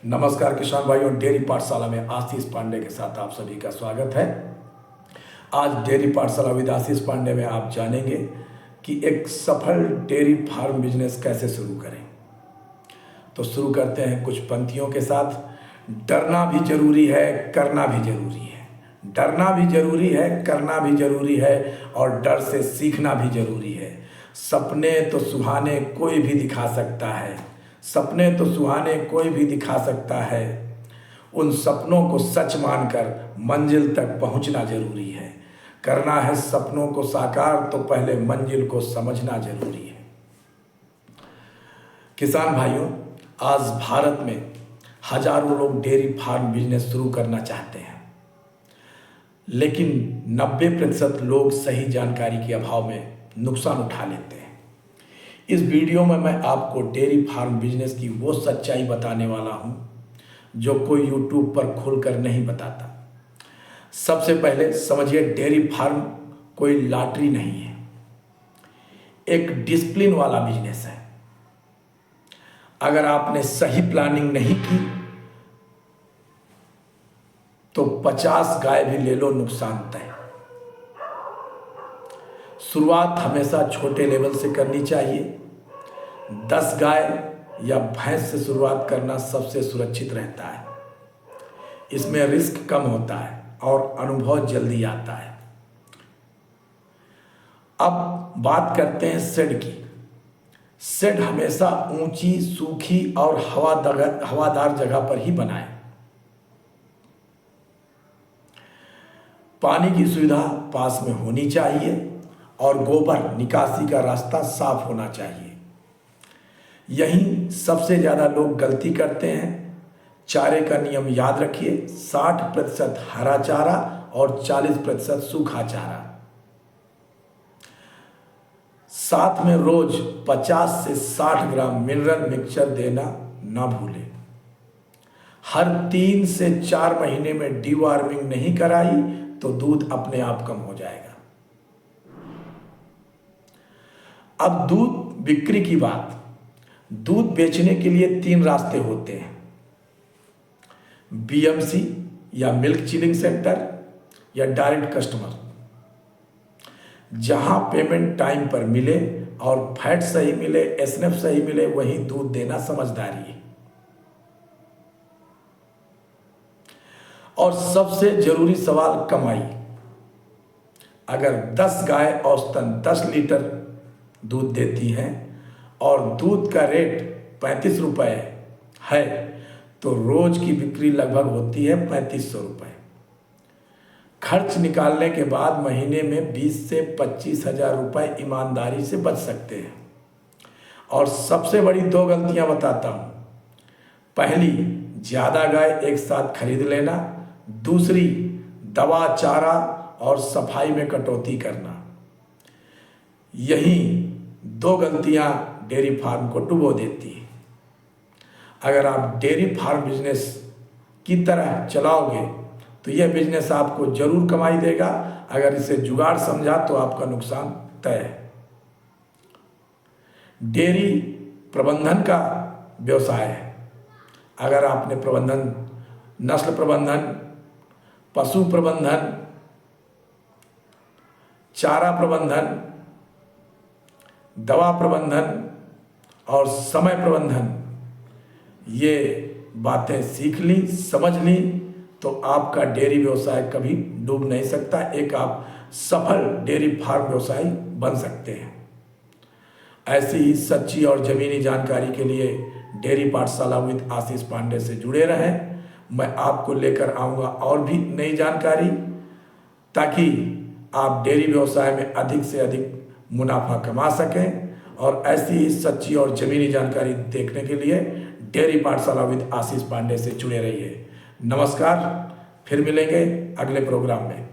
नमस्कार किसान भाइयों, डेयरी पाठशाला में आशीष पांडे के साथ आप सभी का स्वागत है। आज डेयरी पाठशाला विद आशीष पांडे में आप जानेंगे कि एक सफल डेयरी फार्म बिजनेस कैसे शुरू करें। तो शुरू करते हैं कुछ पंक्तियों के साथ। डरना भी जरूरी है, करना भी जरूरी है। डरना भी जरूरी है, करना भी जरूरी है और डर से सीखना भी जरूरी है। सपने तो सुहाने कोई भी दिखा सकता है, सपने तो सुहाने कोई भी दिखा सकता है। उन सपनों को सच मानकर मंजिल तक पहुंचना जरूरी है। करना है सपनों को साकार तो पहले मंजिल को समझना जरूरी है। किसान भाइयों, आज भारत में हजारों लोग डेयरी फार्म बिजनेस शुरू करना चाहते हैं, लेकिन 90% लोग सही जानकारी के अभाव में नुकसान उठा लेते हैं। इस वीडियो में मैं आपको डेयरी फार्म बिजनेस की वो सच्चाई बताने वाला हूं जो कोई यूट्यूब पर खुलकर नहीं बताता। सबसे पहले समझिए, डेयरी फार्म कोई लॉटरी नहीं है, एक डिसिप्लिन वाला बिजनेस है। अगर आपने सही प्लानिंग नहीं की तो 50 गाय भी ले लो, नुकसान तय। शुरुआत हमेशा छोटे लेवल से करनी चाहिए। 10 गाय या भैंस से शुरुआत करना सबसे सुरक्षित रहता है। इसमें रिस्क कम होता है और अनुभव जल्दी आता है। अब बात करते हैं शेड की। शेड हमेशा ऊंची, सूखी और हवादार जगह पर ही बनाएं। पानी की सुविधा पास में होनी चाहिए और गोबर निकासी का रास्ता साफ होना चाहिए। यही सबसे ज़्यादा लोग गलती करते हैं। चारे का नियम याद रखिए, 60% हरा चारा और 40% सूखा चारा। साथ में रोज 50 से 60 ग्राम मिनरल मिक्सचर देना ना भूलें। हर 3 से 4 महीने में डीवार्मिंग नहीं कराई तो दूध अपने आप कम हो जाएगा। अब दूध बिक्री की बात। दूध बेचने के लिए 3 रास्ते होते हैं, बीएमसी या मिल्क चिलिंग सेंटर या डायरेक्ट कस्टमर। जहां पेमेंट टाइम पर मिले और फैट सही मिले, एसएनएफ सही मिले, वहीं दूध देना समझदारी है। और सबसे जरूरी सवाल कमाई। अगर 10 गाय औसतन 10 लीटर दूध देती हैं और दूध का रेट 35 रुपये है तो रोज की बिक्री लगभग होती है 3500 रुपये। खर्च निकालने के बाद महीने में 20 से 25 हजार रुपये ईमानदारी से बच सकते हैं। और सबसे बड़ी 2 गलतियां बताता हूं। पहली, ज़्यादा गाय एक साथ खरीद लेना। दूसरी, दवा, चारा और सफाई में कटौती करना। यही 2 गलतियां डेयरी फार्म को डुबो देती है। अगर आप डेयरी फार्म बिजनेस की तरह चलाओगे तो यह बिजनेस आपको जरूर कमाई देगा। अगर इसे जुगाड़ समझा तो आपका नुकसान तय है। डेयरी प्रबंधन का व्यवसाय है। अगर आपने प्रबंधन, नस्ल प्रबंधन, पशु प्रबंधन, चारा प्रबंधन, दवा प्रबंधन और समय प्रबंधन, ये बातें सीख ली, समझ ली तो आपका डेयरी व्यवसाय कभी डूब नहीं सकता। एक आप सफल डेयरी फार्म व्यवसायी बन सकते हैं। ऐसी ही सच्ची और ज़मीनी जानकारी के लिए डेयरी पाठशाला विद आशीष पांडे से जुड़े रहें। मैं आपको लेकर आऊँगा और भी नई जानकारी, ताकि आप डेयरी व्यवसाय में अधिक से अधिक मुनाफा कमा सकें। और ऐसी ही सच्ची और ज़मीनी जानकारी देखने के लिए डेयरी पाठशाला विद आशीष पांडे से जुड़े रहिए। नमस्कार, फिर मिलेंगे अगले प्रोग्राम में।